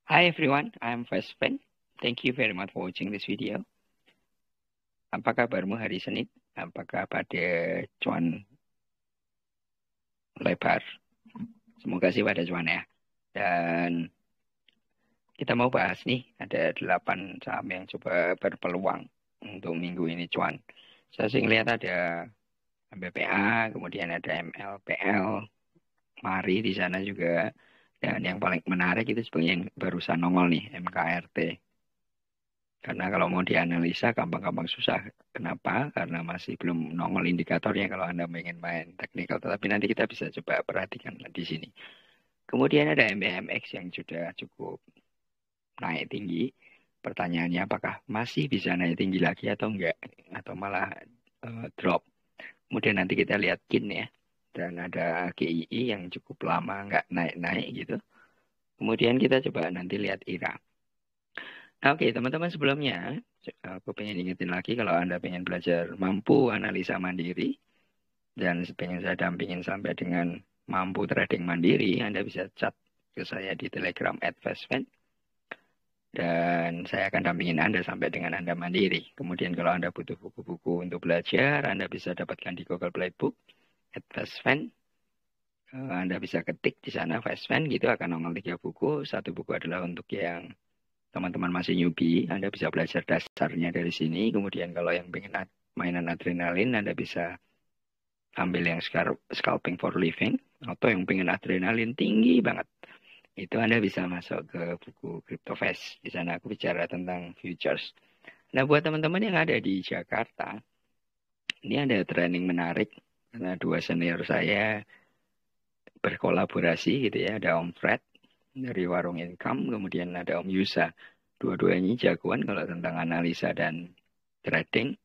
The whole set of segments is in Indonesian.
Hi everyone, I'm Vespen. Thank you very much for watching this video. Apa kabarmu hari Senin? Apakah pada cuan lebar? Semoga sih pada cuan ya. Dan kita mau bahas nih, ada 8 saham yang coba berpeluang untuk minggu ini cuan. Saya sih ngeliat ada BPA, kemudian ada MLPL, Mari di sana juga. Dan yang paling menarik itu sebenarnya yang barusan nongol nih, MKRT. Karena kalau mau dianalisa gampang-gampang susah. Kenapa? Karena masih belum nongol indikatornya kalau Anda ingin main teknikal. Tetapi nanti kita bisa coba perhatikan di sini. Kemudian ada MBMX yang sudah cukup naik tinggi. Pertanyaannya apakah masih bisa naik tinggi lagi atau enggak? Atau malah drop. Kemudian nanti kita lihat KIN ya. Dan ada GII yang cukup lama enggak naik-naik gitu. Kemudian kita coba nanti lihat IRA. Oke, teman-teman sebelumnya, aku pengen ingetin lagi kalau Anda pengen belajar mampu analisa mandiri, dan pengen saya dampingin sampai dengan mampu trading mandiri, Anda bisa chat ke saya di Telegram @vespen, dan saya akan dampingin Anda sampai dengan Anda mandiri. Kemudian kalau Anda butuh buku-buku untuk belajar, Anda bisa dapatkan di Google Playbook @vespen. Anda bisa ketik di sana Vespen, gitu akan nongol 3 buku. Satu buku adalah untuk yang teman-teman masih newbie, Anda bisa belajar dasarnya dari sini. Kemudian kalau yang pengen mainan adrenalin, Anda bisa ambil yang scalping for living. Atau yang pengen adrenalin tinggi banget, itu Anda bisa masuk ke buku CryptoFest. Di sana aku bicara tentang futures. Nah, buat teman-teman yang ada di Jakarta, ini ada training menarik. Karena 2 senior saya berkolaborasi gitu ya. Ada Om Fred dari Warung Income, kemudian ada Om Yusa. Dua-duanya jagoan kalau tentang analisa dan trading.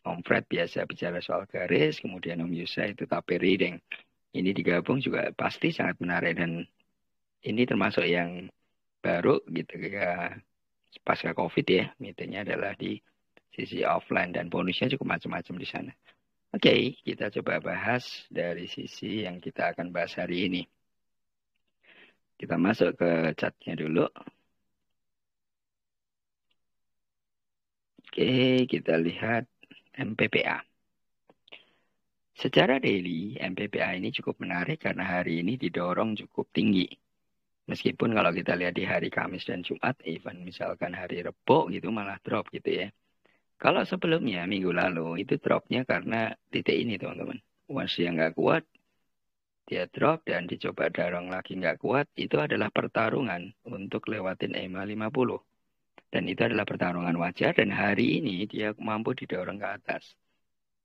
Om Fred biasa bicara soal garis, kemudian Om Yusa itu tape reading. Ini digabung juga pasti sangat menarik, dan ini termasuk yang baru gitu ya, pasca COVID ya. Meetingnya adalah di sisi offline dan bonusnya cukup macam-macam di sana. Oke, kita coba bahas dari sisi yang kita akan bahas hari ini. Kita masuk ke chatnya dulu. Oke, kita lihat MPPA. Secara daily, MPPA ini cukup menarik karena hari ini didorong cukup tinggi. Meskipun kalau kita lihat di hari Kamis dan Jumat, even misalkan hari Rebo gitu malah drop gitu ya. Kalau sebelumnya, minggu lalu, itu dropnya karena titik ini teman-teman. Once yang nggak kuat, dia drop dan dicoba dorong lagi nggak kuat, itu adalah pertarungan untuk lewatin EMA 50. Dan itu adalah pertarungan wajar, dan hari ini dia mampu didorong ke atas.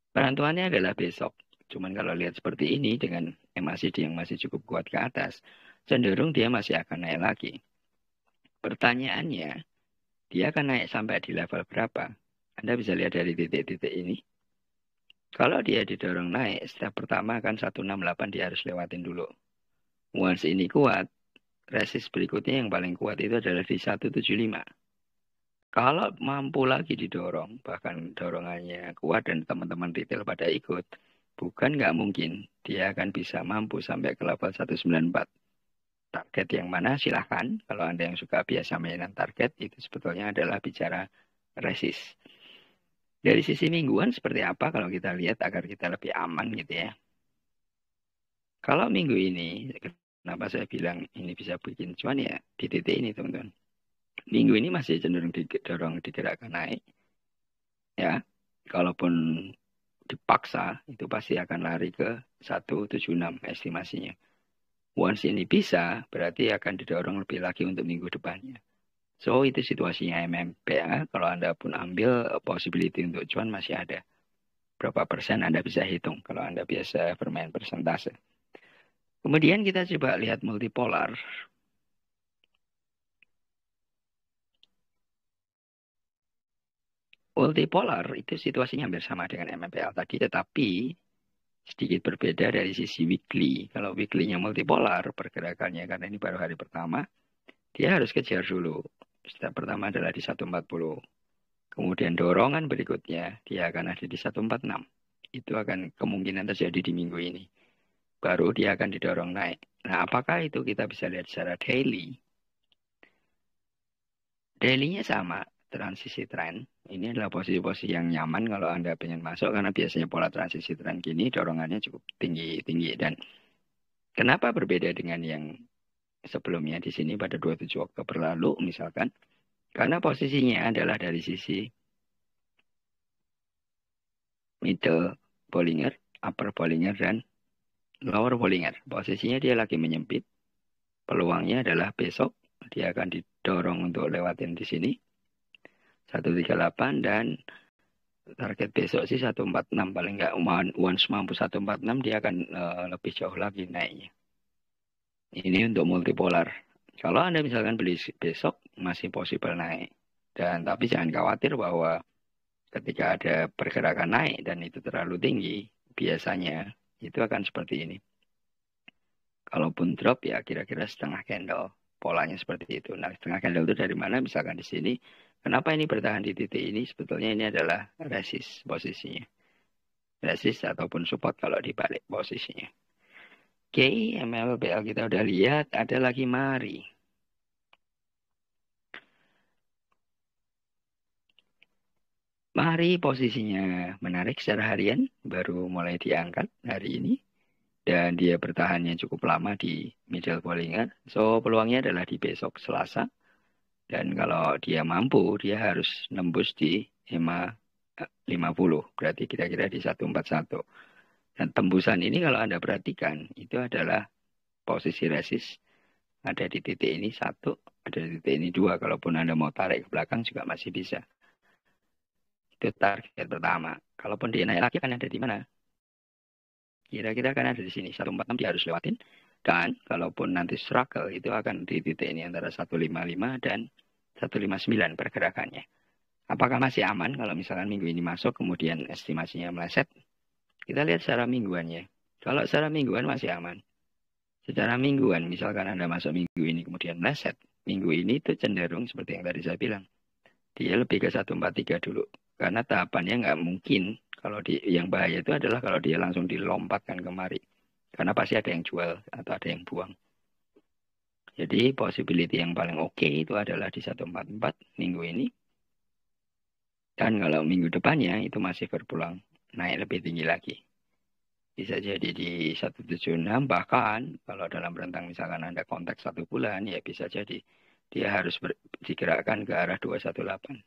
Penentuannya adalah besok. Cuman kalau lihat seperti ini dengan MACD yang masih cukup kuat ke atas, cenderung dia masih akan naik lagi. Pertanyaannya, dia akan naik sampai di level berapa? Anda bisa lihat dari titik-titik ini. Kalau dia didorong naik, step pertama akan 168 dia harus lewatin dulu. Once ini kuat, resist berikutnya yang paling kuat itu adalah di 175. Kalau mampu lagi didorong, bahkan dorongannya kuat dan teman-teman retail pada ikut, bukan nggak mungkin dia akan bisa mampu sampai ke level 194. Target yang mana silahkan, kalau Anda yang suka biasa mainan target, itu sebetulnya adalah bicara resist. Dari sisi mingguan seperti apa kalau kita lihat agar kita lebih aman gitu ya. Kalau minggu ini, kenapa saya bilang ini bisa bikin cuan ya, di titik ini teman-teman. Minggu ini masih cenderung didorong digerakkan naik. Ya, kalaupun dipaksa, itu pasti akan lari ke 176 estimasinya. Once ini bisa, berarti akan didorong lebih lagi untuk minggu depannya. So, itu situasinya MMPA. Kalau Anda pun ambil possibility untuk cuan masih ada. Berapa persen Anda bisa hitung kalau Anda biasa bermain persentase. Kemudian kita coba lihat multipolar. Multipolar itu situasinya hampir sama dengan MMPL tadi, tetapi sedikit berbeda dari sisi weekly. Kalau weekly-nya multipolar, pergerakannya karena ini baru hari pertama, dia harus kejar dulu. Step pertama adalah di 140. Kemudian dorongan berikutnya, dia akan ada di 146. Itu akan kemungkinan terjadi di minggu ini. Baru dia akan didorong naik. Nah, apakah itu kita bisa lihat secara daily? Daily-nya sama, transisi tren. Ini adalah posisi-posisi yang nyaman kalau Anda pengen masuk karena biasanya pola transisi tren gini dorongannya cukup tinggi-tinggi. Dan kenapa berbeda dengan yang sebelumnya di sini pada 27 Oktober lalu misalkan? Karena posisinya adalah dari sisi middle Bollinger, upper Bollinger, dan lower Bollinger. Posisinya dia lagi menyempit. Peluangnya adalah besok dia akan didorong untuk lewatin di sini 138 dan target besok sih 146 paling nggak once mampu 146 dia akan lebih jauh lagi naiknya. Ini untuk multipolar. Kalau Anda misalkan beli besok masih possible naik. Dan tapi jangan khawatir bahwa ketika ada pergerakan naik dan itu terlalu tinggi, biasanya itu akan seperti ini. Kalaupun drop ya kira-kira setengah candle. Polanya seperti itu. Nah, setengah candle itu dari mana? Misalkan di sini. Kenapa ini bertahan di titik ini? Sebetulnya ini adalah resist posisinya. Resist ataupun support kalau dibalik posisinya. Oke, MLBL kita udah lihat. Ada lagi mari. Mari posisinya menarik secara harian. Baru mulai diangkat hari ini. Dan dia bertahannya cukup lama di middle Bollinger. So, peluangnya adalah di besok Selasa. Dan kalau dia mampu, dia harus nembus di 50. Berarti kira-kira di 141. Dan tembusan ini kalau Anda perhatikan, itu adalah posisi resist. Ada di titik ini 1, ada di titik ini 2. Kalaupun Anda mau tarik ke belakang juga masih bisa. Itu target pertama. Kalaupun dia naik lagi akan ada di mana? Kira-kira akan ada di sini. 146 dia harus lewatin. Dan kalaupun nanti struggle itu akan di titik ini antara 155 dan 159 pergerakannya. Apakah masih aman kalau misalkan minggu ini masuk kemudian estimasinya meleset? Kita lihat secara mingguannya. Kalau secara mingguan masih aman. Secara mingguan misalkan Anda masuk minggu ini kemudian meleset. Minggu ini itu cenderung seperti yang tadi saya bilang. Dia lebih ke 143 dulu. Karena tahapannya nggak mungkin. Kalau yang bahaya itu adalah kalau dia langsung dilompatkan kemari. Karena pasti ada yang jual atau ada yang buang. Jadi possibility yang paling oke itu adalah di 144 minggu ini. Dan kalau minggu depannya itu masih berpulang naik lebih tinggi lagi. Bisa jadi di 176 bahkan kalau dalam rentang misalkan Anda konteks 1 bulan ya bisa jadi dia harus digerakkan ke arah 218.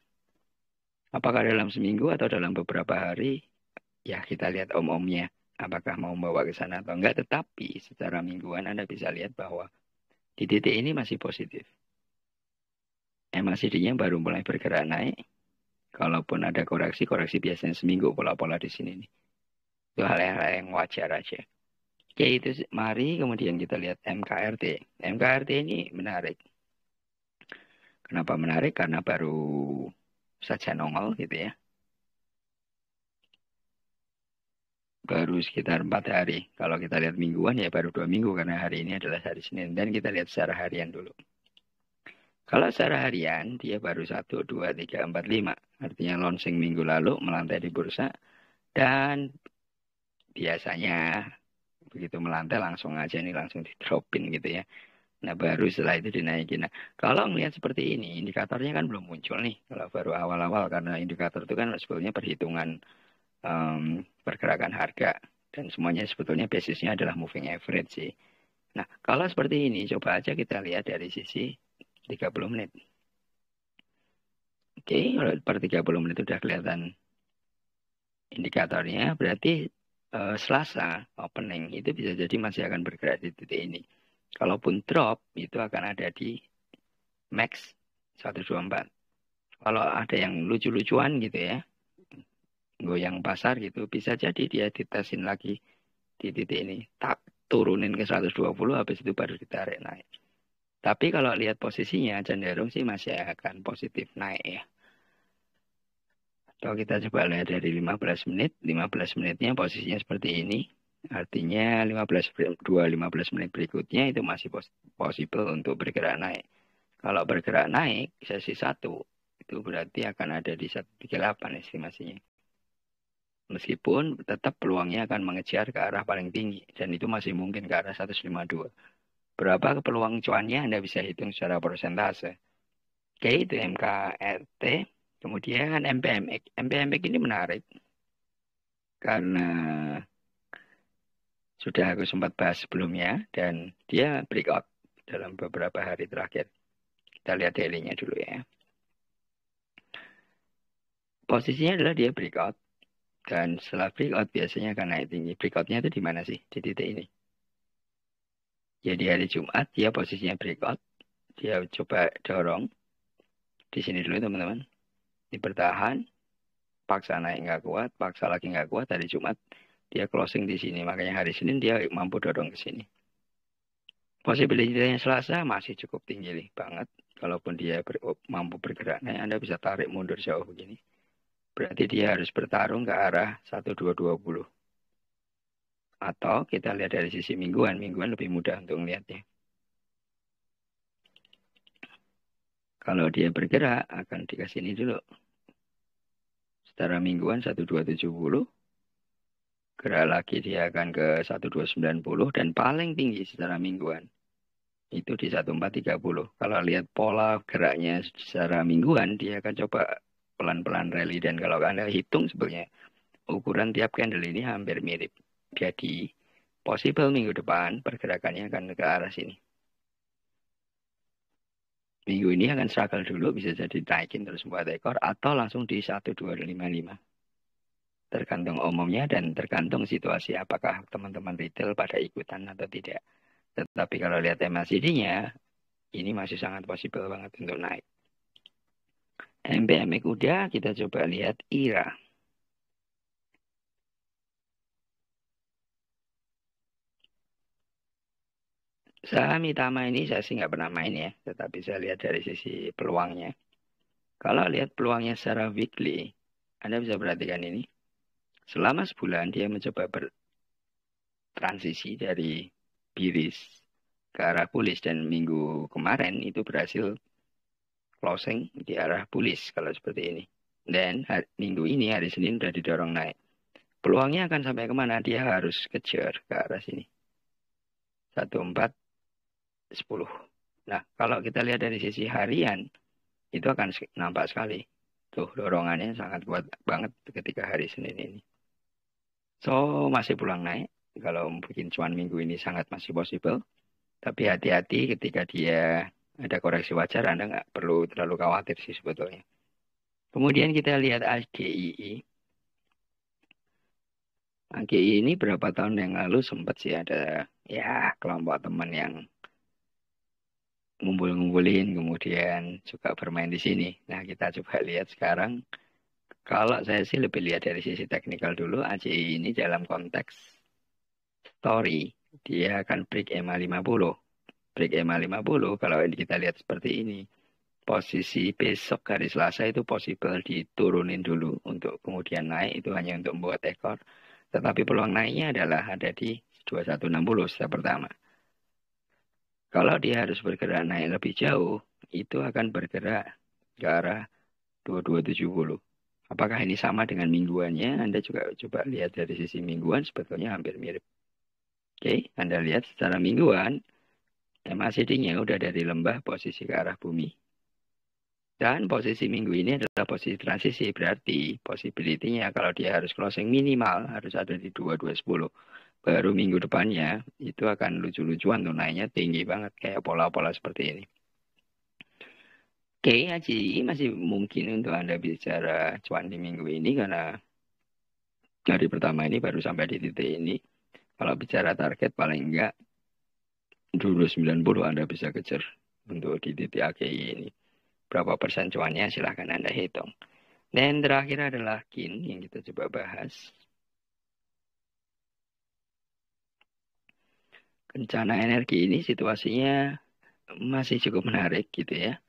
Apakah dalam seminggu atau dalam beberapa hari? Ya kita lihat om-omnya. Apakah mau membawa ke sana atau enggak. Tetapi secara mingguan Anda bisa lihat bahwa di titik ini masih positif. MACD-nya baru mulai bergerak naik. Kalaupun ada koreksi biasanya seminggu pola-pola di sini nih. Itu hal-hal yang wajar aja. Oke, itu mari kemudian kita lihat MKRT. MKRT ini menarik. Kenapa menarik? Karena baru saja nongol gitu ya. Baru sekitar 4 hari. Kalau kita lihat mingguan ya baru 2 minggu karena hari ini adalah hari Senin. Dan kita lihat secara harian dulu. Kalau secara harian dia baru 1, 2, 3, 4, 5. Artinya launching minggu lalu melantai di bursa. Dan biasanya begitu melantai langsung aja nih langsung di-dropin gitu ya. Nah baru setelah itu dinaikin. Nah kalau melihat seperti ini indikatornya kan belum muncul nih. Kalau baru awal-awal karena indikator itu kan sebetulnya perhitungan pergerakan harga. Dan semuanya sebetulnya basisnya adalah moving average sih. Nah kalau seperti ini coba aja kita lihat dari sisi 30 menit. Oke, kalau per 30 menit sudah kelihatan indikatornya, berarti Selasa opening itu bisa jadi masih akan bergerak di titik ini. Kalaupun drop, itu akan ada di max 124. Kalau ada yang lucu-lucuan gitu ya, goyang pasar gitu, bisa jadi dia ditesin lagi di titik ini. Tak turunin ke 120, habis itu baru ditarik naik. Tapi kalau lihat posisinya cenderung sih masih akan positif naik ya. Kalau kita coba lihat dari 15 menit, 15 menitnya posisinya seperti ini. Artinya 15 menit berikutnya itu masih possible untuk bergerak naik. Kalau bergerak naik sesi 1 itu berarti akan ada di 138 estimasinya. Meskipun tetap peluangnya akan mengejar ke arah paling tinggi dan itu masih mungkin ke arah 152. Berapa peluang cuannya Anda bisa hitung secara persentase. Oke, itu MKRT. Kemudian MPMX. MPMX ini menarik karena sudah aku sempat bahas sebelumnya dan dia breakout dalam beberapa hari terakhir. Kita lihat daily-nya dulu ya. Posisinya adalah dia breakout dan setelah breakout biasanya akan naik tinggi. Breakoutnya itu di mana sih? Di titik ini. Jadi hari Jumat dia posisinya breakout. Dia coba dorong. Di sini dulu teman-teman. Ini bertahan. Paksa naik nggak kuat. Paksa lagi nggak kuat. Hari Jumat dia closing di sini. Makanya hari Senin dia mampu dorong ke sini. Possibility-nya Selasa masih cukup tinggi nih, banget. Kalaupun dia mampu bergerak naik, Anda bisa tarik mundur jauh begini. Berarti dia harus bertarung ke arah 1220. Atau kita lihat dari sisi mingguan. Mingguan lebih mudah untuk melihatnya. Kalau dia bergerak, akan dikasih ini dulu. Secara mingguan 1270. Gerak lagi dia akan ke 1290. Dan paling tinggi secara mingguan itu di 1430. Kalau lihat pola geraknya secara mingguan, dia akan coba pelan-pelan rally. Dan kalau Anda hitung sebenarnya, ukuran tiap candle ini hampir mirip. Jadi, possible minggu depan pergerakannya akan ke arah sini. Minggu ini akan struggle dulu, bisa jadi naikin terus buat ekor, atau langsung di 1255. Tergantung umumnya dan tergantung situasi apakah teman-teman retail pada ikutan atau tidak. Tetapi kalau lihat MACD-nya, ini masih sangat possible banget untuk naik. MPMX udah, kita coba lihat IRA. Saham Itama ini saya sih nggak pernah main ya, tetapi saya lihat dari sisi peluangnya. Kalau lihat peluangnya secara weekly, Anda bisa perhatikan ini. Selama sebulan dia mencoba bertransisi dari bearish ke arah bullish dan minggu kemarin itu berhasil closing di arah bullish kalau seperti ini. Dan minggu ini hari Senin sudah didorong naik. Peluangnya akan sampai kemana? Dia harus kejar ke arah sini. 1410. Nah, kalau kita lihat dari sisi harian, itu akan nampak sekali. Tuh, dorongannya sangat kuat banget ketika hari Senin ini. So, masih peluang naik. Kalau bikin cuan minggu ini sangat masih possible. Tapi hati-hati ketika dia ada koreksi wajar, Anda nggak perlu terlalu khawatir sih sebetulnya. Kemudian kita lihat AGII. AGI ini berapa tahun yang lalu sempat sih ada ya kelompok teman yang ngumpul-ngumpulin kemudian juga bermain di sini. Nah, kita coba lihat sekarang. Kalau saya sih lebih lihat dari sisi teknikal dulu, AGI ini dalam konteks story, dia akan break EMA 50. Break EMA 50, kalau kita lihat seperti ini, posisi besok hari Selasa itu possible diturunin dulu untuk kemudian naik, itu hanya untuk membuat ekor. Tetapi peluang naiknya adalah ada di 2160 step pertama. Kalau dia harus bergerak naik lebih jauh, itu akan bergerak ke arah 2270. Apakah ini sama dengan mingguannya? Anda juga coba lihat dari sisi mingguan, sebetulnya hampir mirip. Oke, Anda lihat secara mingguan, MACD-nya udah dari lembah posisi ke arah bumi. Dan posisi minggu ini adalah posisi transisi, berarti possibility-nya kalau dia harus closing minimal harus ada di 2210. Baru minggu depannya itu akan lucu-lucuan tuh naiknya tinggi banget kayak pola-pola seperti ini. Oke, Haji, masih mungkin untuk Anda bicara cuan di minggu ini karena hari pertama ini baru sampai di titik ini. Kalau bicara target paling enggak dulu 90 Anda bisa kejar untuk di titik AGI ini. Berapa persen cuannya silahkan Anda hitung. Dan terakhir adalah KIN yang kita coba bahas. Kencana Energi ini situasinya masih cukup menarik gitu ya.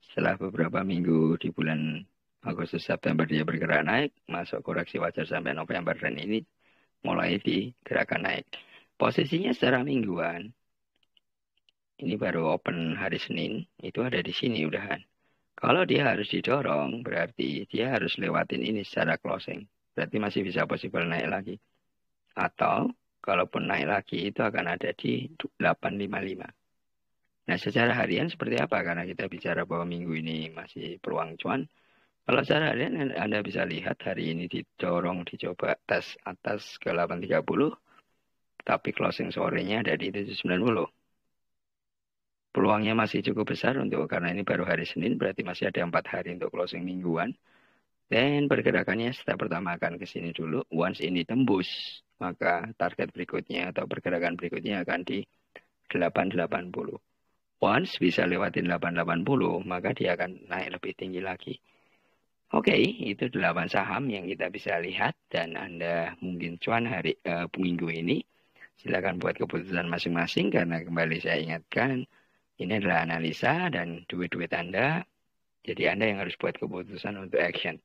Setelah beberapa minggu di bulan Agustus September dia bergerak naik, masuk koreksi wajar sampai November dan ini mulai digerakkan naik. Posisinya secara mingguan, ini baru open hari Senin, itu ada di sini udahan. Kalau dia harus didorong, berarti dia harus lewatin ini secara closing. Berarti masih bisa possible naik lagi. Atau, kalaupun naik lagi, itu akan ada di 855. Nah, secara harian seperti apa? Karena kita bicara bahwa minggu ini masih peluang cuan. Kalau secara harian Anda bisa lihat hari ini didorong dicoba tes atas ke 830, tapi closing sorenya ada di 790. Peluangnya masih cukup besar karena ini baru hari Senin, berarti masih ada 4 hari untuk closing mingguan. Dan pergerakannya step pertama akan ke sini dulu. Once ini tembus, maka target berikutnya atau pergerakan berikutnya akan di 880. Once bisa lewatin 880, maka dia akan naik lebih tinggi lagi. Oke, itu 8 saham yang kita bisa lihat dan Anda mungkin cuan minggu ini. Silakan buat keputusan masing-masing karena kembali saya ingatkan ini adalah analisa dan duit-duit Anda. Jadi Anda yang harus buat keputusan untuk action.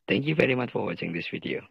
Thank you very much for watching this video.